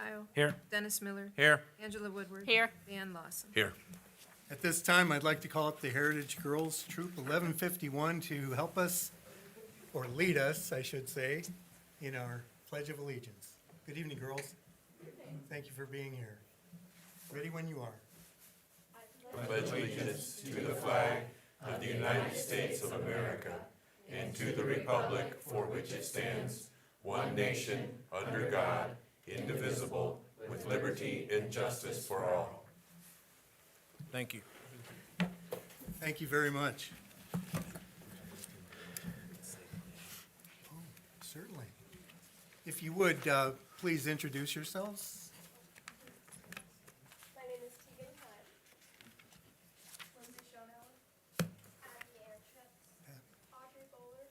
Kyle. Here. Dennis Miller. Here. Angela Woodward. Here. Dan Lawson. Here. At this time, I'd like to call up the Heritage Girls Troop 1151 to help us, or lead us, I should say, in our Pledge of Allegiance. Good evening, girls. Thank you for being here. Ready when you are. Pledge allegiance to the flag of the United States of America and to the republic for which it stands, one nation, under God, indivisible, with liberty and justice for all. Thank you. Thank you very much. Certainly. If you would, please introduce yourselves. My name is Tegan Hunt. Lindsay Schoenauer. Abby Anschutz. Audrey Bowler.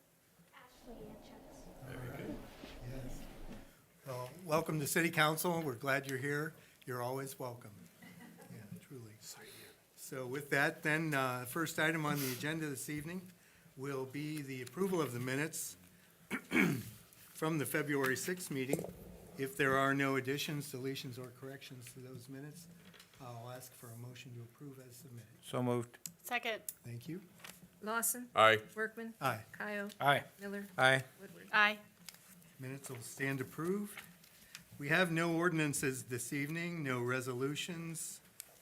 Ashley Anschutz. Yes. Well, welcome to City Council. We're glad you're here. You're always welcome. Yeah, truly. So with that, then, first item on the agenda this evening will be the approval of the minutes from the February 6th meeting. If there are no additions, deletions, or corrections to those minutes, I'll ask for a motion to approve as submitted. So moved. Second. Thank you. Lawson. Aye. Workman. Aye. Kyle. Aye. Miller. Aye. Woodward. Aye. Minutes will stand approved. We have no ordinances this evening, no resolutions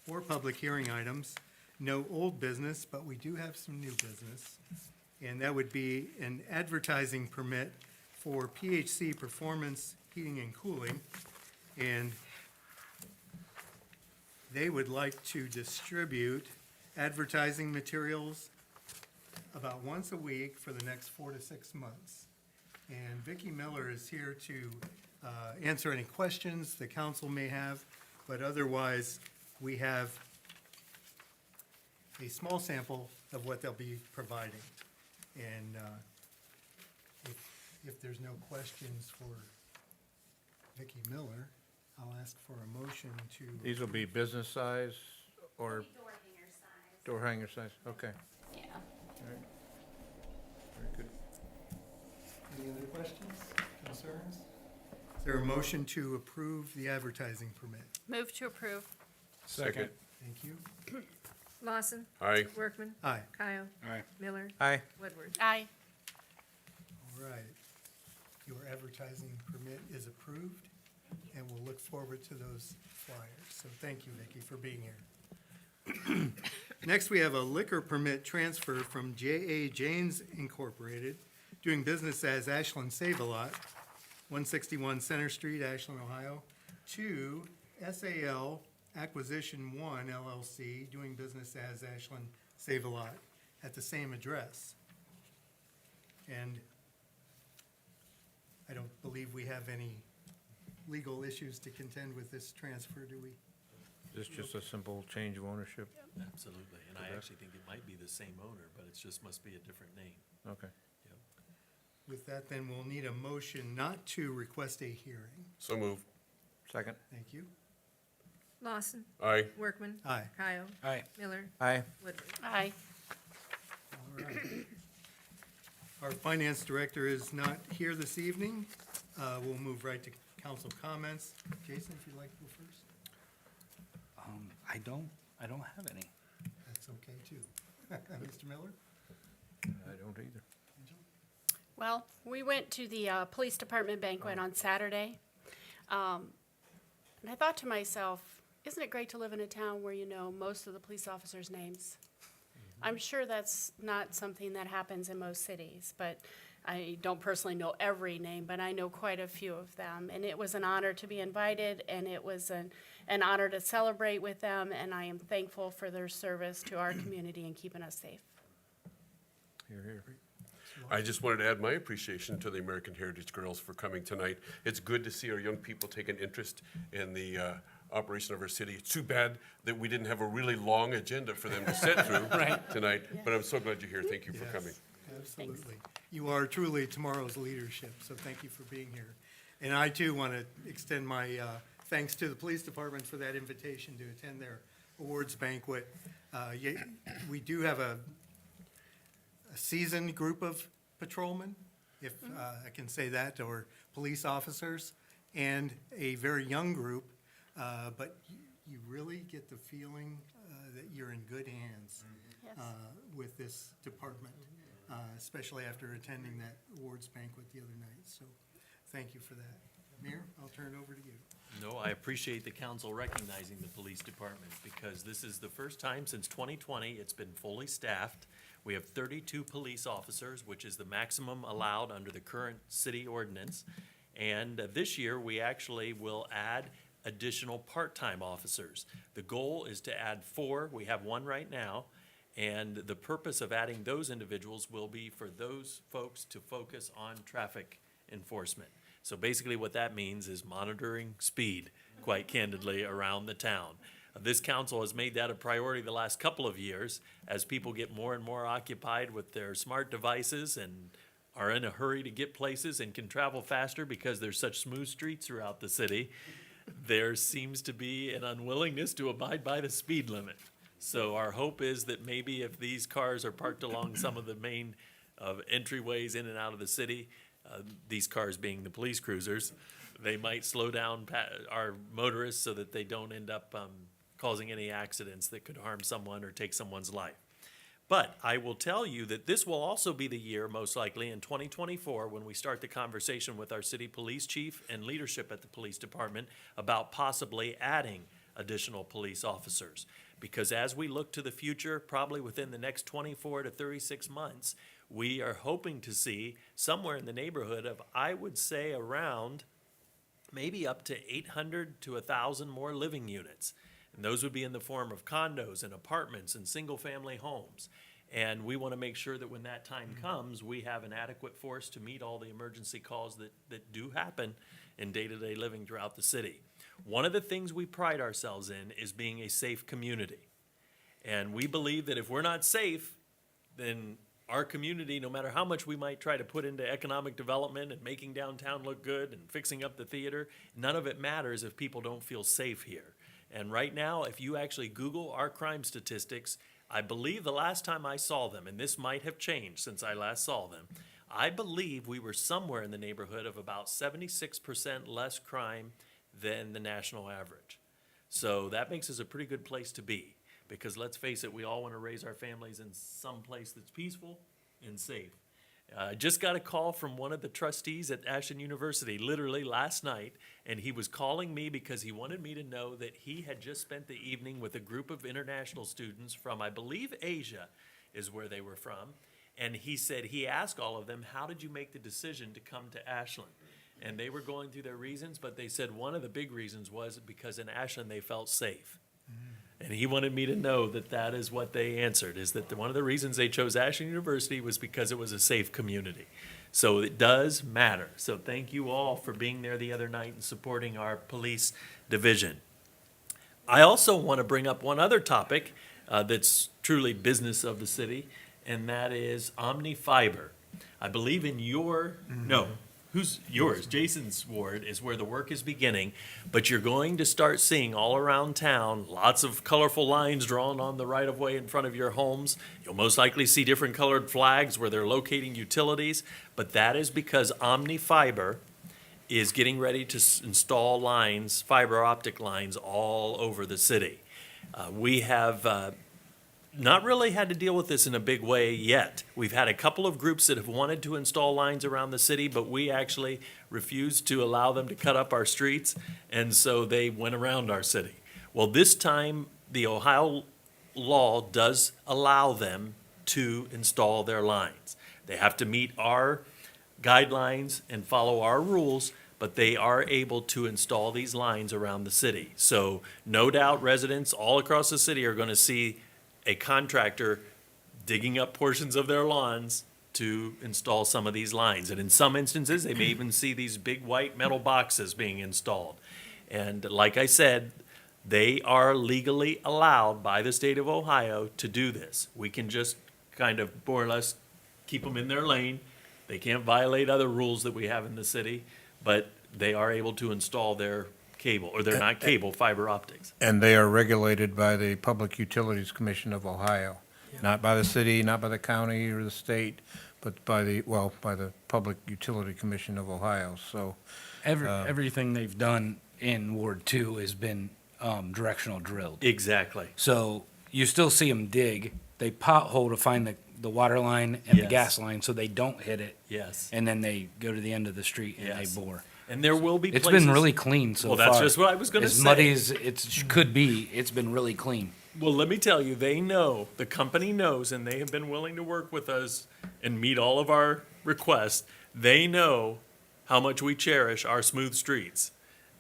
or public hearing items, no old business, but we do have some new business. And that would be an advertising permit for PHC Performance Heating and Cooling. And they would like to distribute advertising materials about once a week for the next 4 to 6 months. And Vicki Miller is here to answer any questions the council may have, but otherwise, we have a small sample of what they'll be providing. And if there's no questions for Vicki Miller, I'll ask for a motion to. These will be business size or Door hanger size. door hanger size? Okay. Yeah. All right. Very good. Any other questions, concerns? Is there a motion to approve the advertising permit? Move to approve. Second. Thank you. Lawson. Aye. Workman. Aye. Kyle. Aye. Miller. Aye. Woodward. Aye. All right. Your advertising permit is approved, and we'll look forward to those flyers. So thank you, Vicki, for being here. Next, we have a liquor permit transfer from J.A. Janes Incorporated, doing business as Ashland Save-A-Lot, 161 Center Street, Ashland, Ohio, to SAL Acquisition One LLC, doing business as Ashland Save-A-Lot, at the same address. And I don't believe we have any legal issues to contend with this transfer, do we? Is this just a simple change of ownership? Absolutely, and I actually think it might be the same owner, but it just must be a different name. Okay. Yep. With that, then, we'll need a motion not to request a hearing. So move. Second. Thank you. Lawson. Aye. Workman. Aye. Kyle. Aye. Miller. Aye. Woodward. Aye. All right. Our finance director is not here this evening. We'll move right to council comments. Jason, if you'd like to go first, I don't have any. that's okay, too. Mr. Miller? I don't either. Well, we went to the police department banquet on Saturday. And I thought to myself, isn't it great to live in a town where you know most of the police officers' names? I'm sure that's not something that happens in most cities, but I don't personally know every name, but I know quite a few of them. And it was an honor to be invited, and it was an honor to celebrate with them, and I am thankful for their service to our community and keeping us safe. Here, here. I just wanted to add my appreciation to the American Heritage Girls for coming tonight. It's good to see our young people take an interest in the operation of our city. It's too bad that we didn't have a really long agenda for them to sit through tonight, but I'm so glad you're here. Thank you for Yes, coming. Absolutely. You are truly tomorrow's leadership, so thank you for being here. And I, too, want to extend my thanks to the police department for that invitation to attend their awards banquet. We do have a seasoned group of patrolmen, if I can say that, or police officers, and a very young group, but you really get the feeling that you're in good hands Yes. with this department, especially after attending that awards banquet the other night. So thank you for that. Mayor, I'll turn it over to you. No, I appreciate the council recognizing the police department, because this is the first time since 2020 it's been fully staffed. We have 32 police officers, which is the maximum allowed under the current city ordinance. And this year, we actually will add additional part-time officers. The goal is to add 4. We have 1 right now. And the purpose of adding those individuals will be for those folks to focus on traffic enforcement. So basically what that means is monitoring speed, quite candidly, around the town. This council has made that a priority the last couple of years as people get more and more occupied with their smart devices and are in a hurry to get places and can travel faster because there's such smooth streets throughout the city. There seems to be an unwillingness to abide by the speed limit. So our hope is that maybe if these cars are parked along some of the main entryways in and out of the city, these cars being the police cruisers, they might slow down our motorists so that they don't end up causing any accidents that could harm someone or take someone's life. But I will tell you that this will also be the year, most likely in 2024, when we start the conversation with our city police chief and leadership at the police department about possibly adding additional police officers. Because as we look to the future, probably within the next 24 to 36 months, we are hoping to see somewhere in the neighborhood of, I would say, around maybe up to 800 to 1,000 more living units. And those would be in the form of condos and apartments and single-family homes. And we want to make sure that when that time comes, we have an adequate force to meet all the emergency calls that do happen in day-to-day living throughout the city. One of the things we pride ourselves in is being a safe community. And we believe that if we're not safe, then our community, no matter how much we might try to put into economic development and making downtown look good and fixing up the theater, none of it matters if people don't feel safe here. And right now, if you actually Google our crime statistics, I believe the last time I saw them, and this might have changed since I last saw them, I believe we were somewhere in the neighborhood of about 76% less crime than the national average. So that makes us a pretty good place to be, because let's face it, we all want to raise our families in some place that's peaceful and safe. I just got a call from one of the trustees at Ashland University literally last night, and he was calling me because he wanted me to know that he had just spent the evening with a group of international students from, I believe, Asia is where they were from. And he said he asked all of them, how did you make the decision to come to Ashland? And they were going through their reasons, but they said one of the big reasons was because in Ashland they felt safe. And he wanted me to know that that is what they answered, is that one of the reasons they chose Ashland University was because it was a safe community. So it does matter. So thank you all for being there the other night and supporting our police division. I also want to bring up one other topic that's truly business of the city, and that is Omni Fiber. I believe in yours? Jason's ward is where the work is beginning, but you're going to start seeing all around town lots of colorful lines drawn on the right-of-way in front of your homes. You'll most likely see different colored flags where they're locating utilities, but that is because Omni Fiber is getting ready to install lines, fiber optic lines, all over the city. We have not really had to deal with this in a big way yet. We've had a couple of groups that have wanted to install lines around the city, but we actually refused to allow them to cut up our streets, and so they went around our city. Well, this time, the Ohio law does allow them to install their lines. They have to meet our guidelines and follow our rules, but they are able to install these lines around the city. So no doubt residents all across the city are going to see a contractor digging up portions of their lawns to install some of these lines. And in some instances, they may even see these big white metal boxes being installed. And like I said, they are legally allowed by the state of Ohio to do this. We can just kind of more or less keep them in their lane. They can't violate other rules that we have in the city, but they are able to install their cable, or they're not cable, fiber optics. And they are regulated by the Public Utilities Commission of Ohio, not by the city, not by the county or the state, but by the Public Utility Commission of Ohio, so. Everything they've done in Ward 2 has been directional drilled. Exactly. So you still see them dig. They pothole to find the water line and the Yes. gas line so they don't hit it. Yes. And then they go to the end of the street and Yes. they bore. And there will be It's places. been really clean so Well, far. that's just what I was gonna As muddy say. as it could be, it's been really clean. Well, let me tell you, they know, the company knows, and they have been willing to work with us and meet all of our requests. They know how much we cherish our smooth streets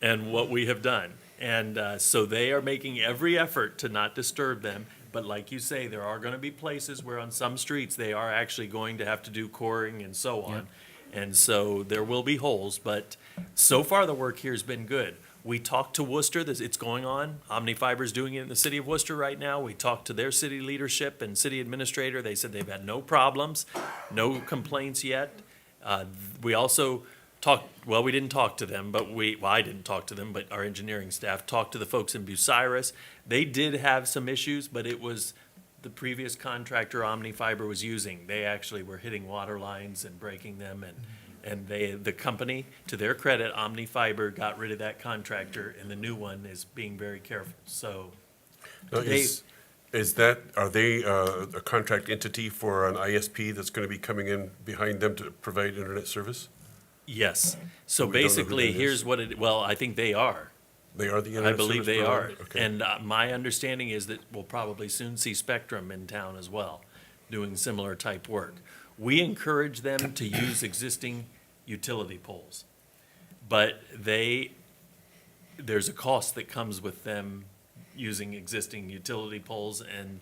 and what we have done. And so they are making every effort to not disturb them. But like you say, there are going to be places where on some streets, they are actually going to have to do coring and so on. And so there will be holes, but so far the work here has been good. We talked to Worcester, it's going on. Omnifiber's doing it in the city of Worcester right now. We talked to their city leadership and city administrator. They said they've had no problems, no complaints yet. We also we didn't talk to them, but I didn't talk to them, but our engineering staff talked to the folks in Bucyrus. They did have some issues, but it was the previous contractor Omnifiber was using. They actually were hitting water lines and breaking them, and the company, to their credit, Omnifiber got rid of that contractor, and the new one is being very careful, so. Now, They- are they a contract entity for an ISP that's going to be coming in behind them to provide internet service? Yes, so We don't know who basically, that is. here's what I think they are. They are the I internet service believe they are. provider? Okay. And my understanding is that we'll probably soon see Spectrum in town as well, doing similar type work. We encourage them to use existing utility poles. But there's a cost that comes with them using existing utility poles, and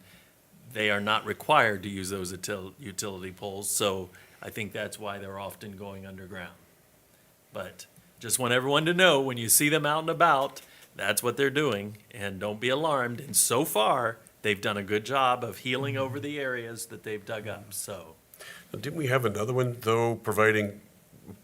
they are not required to use those utility poles. So I think that's why they're often going underground. But just want everyone to know, when you see them out and about, that's what they're doing, and don't be alarmed. And so far, they've done a good job of healing over the areas that they've dug up, so. Didn't we have another one, though,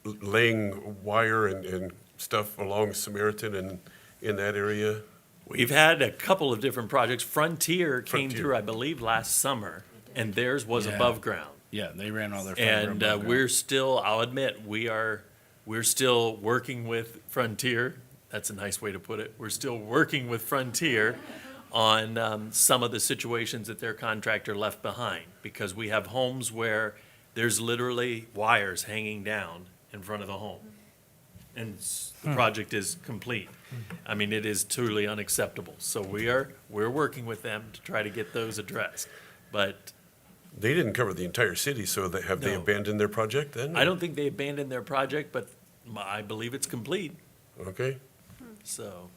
laying wire and stuff along Samaritan and in that area? We've had a couple of different projects. Frontier came Frontier. through, I believe, last summer, and theirs was Yeah. above ground. Yeah, they ran all their fiber And above we're ground. still, I'll admit, we're still working with Frontier. That's a nice way to put it. We're still working with Frontier on some of the situations that their contractor left behind, because we have homes where there's literally wires hanging down in front of the home. And the project is complete. I mean, it is truly unacceptable. So we're working with them to try to get those addressed. But They didn't cover the entire city, so have they No. abandoned their project then? I don't think they abandoned their project, but I believe it's complete, Okay. so.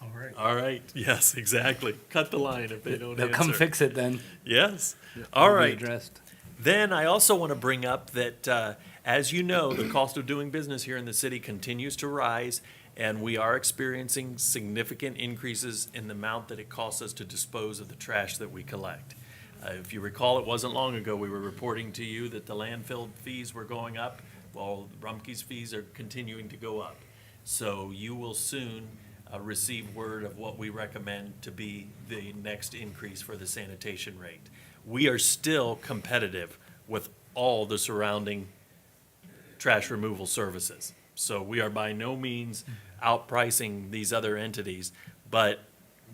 All right. All right, yes, exactly. Cut the line if they don't They'll come answer. fix it then. Yes, all It'll be right. addressed. Then I also want to bring up that, as you know, the cost of doing business here in the city continues to rise, and we are experiencing significant increases in the amount that it costs us to dispose of the trash that we collect. If you recall, it wasn't long ago, we were reporting to you that the landfill fees were going up, while Rumpke's fees are continuing to go up. So you will soon receive word of what we recommend to be the next increase for the sanitation rate. We are still competitive with all the surrounding trash removal services. So we are by no means outpricing these other entities, but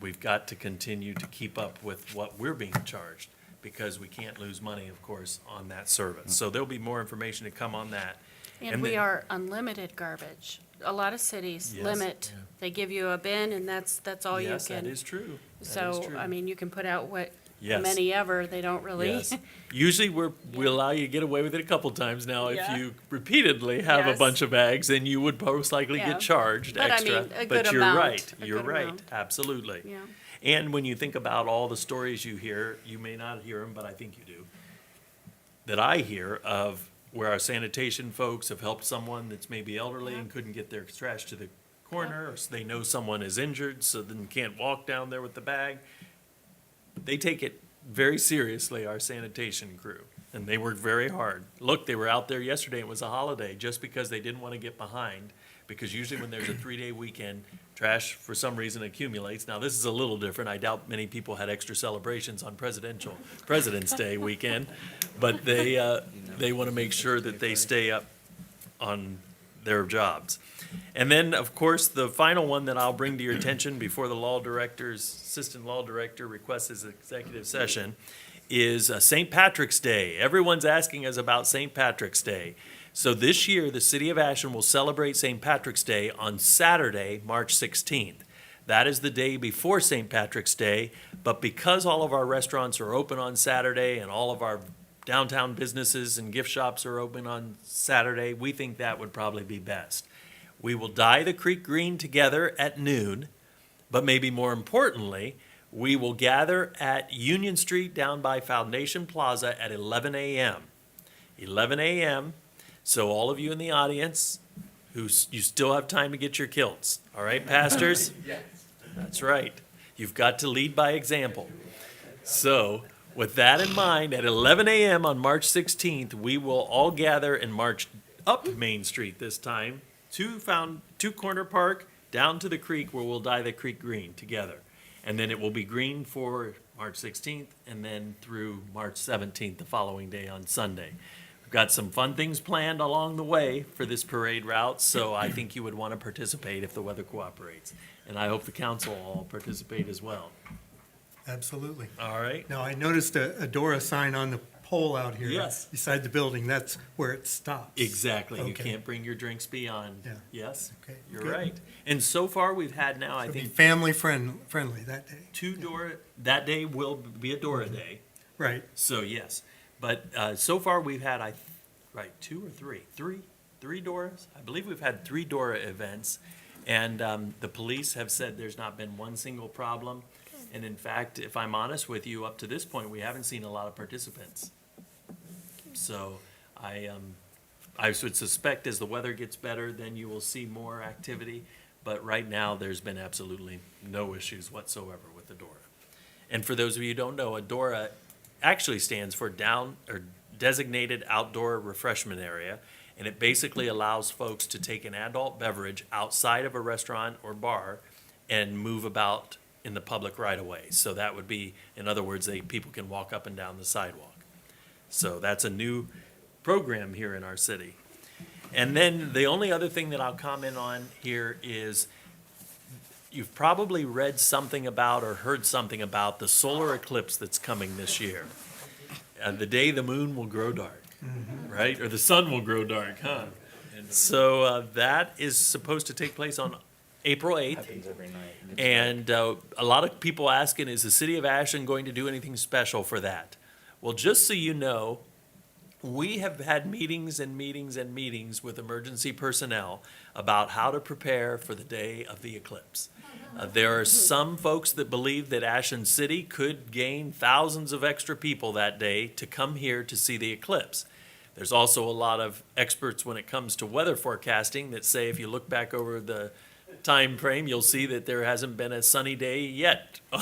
we've got to continue to keep up with what we're being charged, because we can't lose money, of course, on that service. So there'll be more information to come on that. And And we then- are unlimited garbage. A lot of cities Yes. limit, they give you a bin and that's all you Yes, that can. is true. That is So, true. I mean, you can put out how Yes. many ever, they don't really. Yes. Usually we allow you to get away with it a couple times now. If Yeah. you repeatedly have a Yes. bunch of bags, then you would most likely Yeah. get charged But I extra. mean, a But good you're amount, right, a you're good right, amount. absolutely. Yeah. And when you think about all the stories you hear, you may not hear them, but I think you do, that I hear of where our sanitation folks have helped someone that's maybe elderly and couldn't get their trash to the corner, or they know someone is injured, so then can't walk down there with the bag. They take it very seriously, our sanitation crew, and they work very hard. Look, they were out there yesterday, it was a holiday, just because they didn't want to get behind, because usually when there's a 3-day weekend, Trash, for some reason, accumulates. Now, this is a little different. I doubt many people had extra celebrations on President's Day weekend, but they want to make sure that they stay up on their jobs. And then, of course, the final one that I'll bring to your attention before the assistant law director requests his executive session is St. Patrick's Day. Everyone's asking us about St. Patrick's Day. So this year, the city of Ashland will celebrate St. Patrick's Day on Saturday, March 16th. That is the day before St. Patrick's Day, but because all of our restaurants are open on Saturday and all of our downtown businesses and gift shops are open on Saturday, we think that would probably be best. We will dye the creek green together at noon, but maybe more importantly, we will gather at Union Street down by Foundation Plaza at 11 a.m. 11 a.m., so all of you in the audience you still have time to get your kilts. All right, pastors? Yes. That's right. You've got to lead by example. So with that in mind, at 11 a.m. on March 16th, we will all gather and march up Main Street this time to Corner Park, down to the creek where we'll dye the creek green together. And then it will be green for March 16th and then through March 17th, the following day on Sunday. We've got some fun things planned along the way for this parade route, so I think you would want to participate if the weather cooperates. And I hope the council all participate as well. Absolutely. All right? Now, I noticed a Dora sign on the pole out here. Yes. Beside the building. That's where it stops. Exactly. You Okay. can't bring your drinks beyond. Yeah. Yes, Okay, you're good. right. And so far, we've had now, I It'll be think, family friendly that day. two Dora, that day will be a Dora Day. Right. So, yes. But so far, we've had, two or three? Three Doras? I believe we've had 3 Dora events. And the police have said there's not been one single problem. And in fact, if I'm honest with you, up to this point, we haven't seen a lot of participants. So I would suspect as the weather gets better, then you will see more activity. But right now, there's been absolutely no issues whatsoever with the Dora. And for those of you who don't know, a Dora actually stands for Designated Outdoor Refreshment Area. And it basically allows folks to take an adult beverage outside of a restaurant or bar and move about in the public right away. So that would be, in other words, people can walk up and down the sidewalk. So that's a new program here in our city. And then the only other thing that I'll comment on here is you've probably read something about or heard something about the solar eclipse that's coming this year. The day the moon will grow dark. Right? Or the sun will grow dark, huh? So that is supposed to take place on April 8th. And a lot of people asking, is the city of Ashland going to do anything special for that? Well, just so you know, we have had meetings and meetings and meetings with emergency personnel about how to prepare for the day of the eclipse. There are some folks that believe that Ashland City could gain thousands of extra people that day to come here to see the eclipse. There's also a lot of experts when it comes to weather forecasting that say if you look back over the time frame, you'll see that there hasn't been a sunny day yet. On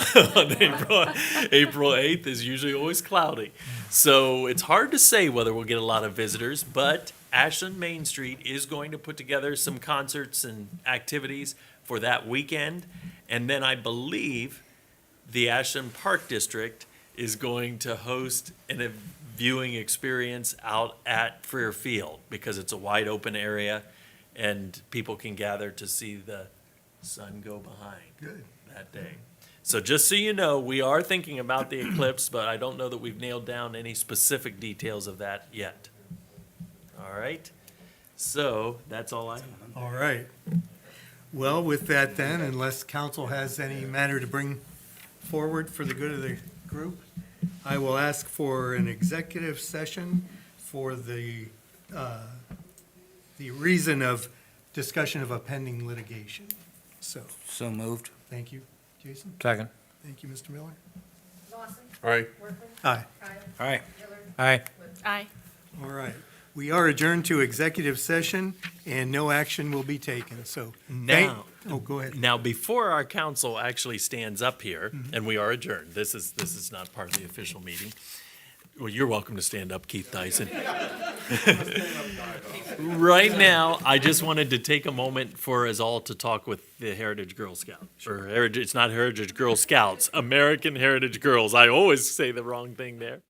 April 8th is usually always cloudy. So it's hard to say whether we'll get a lot of visitors, but Ashland Main Street is going to put together some concerts and activities for that weekend. And then I believe the Ashland Park District is going to host a viewing experience out at Freer Field because it's a wide open area and people can gather to see the sun go behind that day. So just so you know, we are thinking about the eclipse, but I don't know that we've nailed down any specific details of that yet. All right? So that's all I have. All right. Well, with that then, unless council has any matter to bring forward for the good of the group, I will ask for an executive session for the reason of discussion of a pending litigation. So moved. thank you, Jason. Second. Thank you, Mr. Miller. Lawson. All right. Workman. Aye. Kyle. Aye. Miller. Aye. Aye. All right. We are adjourned to executive session and no action will be taken, so. Now, Oh, go ahead. Now, before our council actually stands up here, and we are adjourned, this is not part of the official meeting. Well, you're welcome to stand up, Keith Dyson. Right now, I just wanted to take a moment for us all to talk with the Heritage Girl Scouts. Or Heritage, it's not Heritage Girl Scouts, American Heritage Girls. I always say the wrong thing there.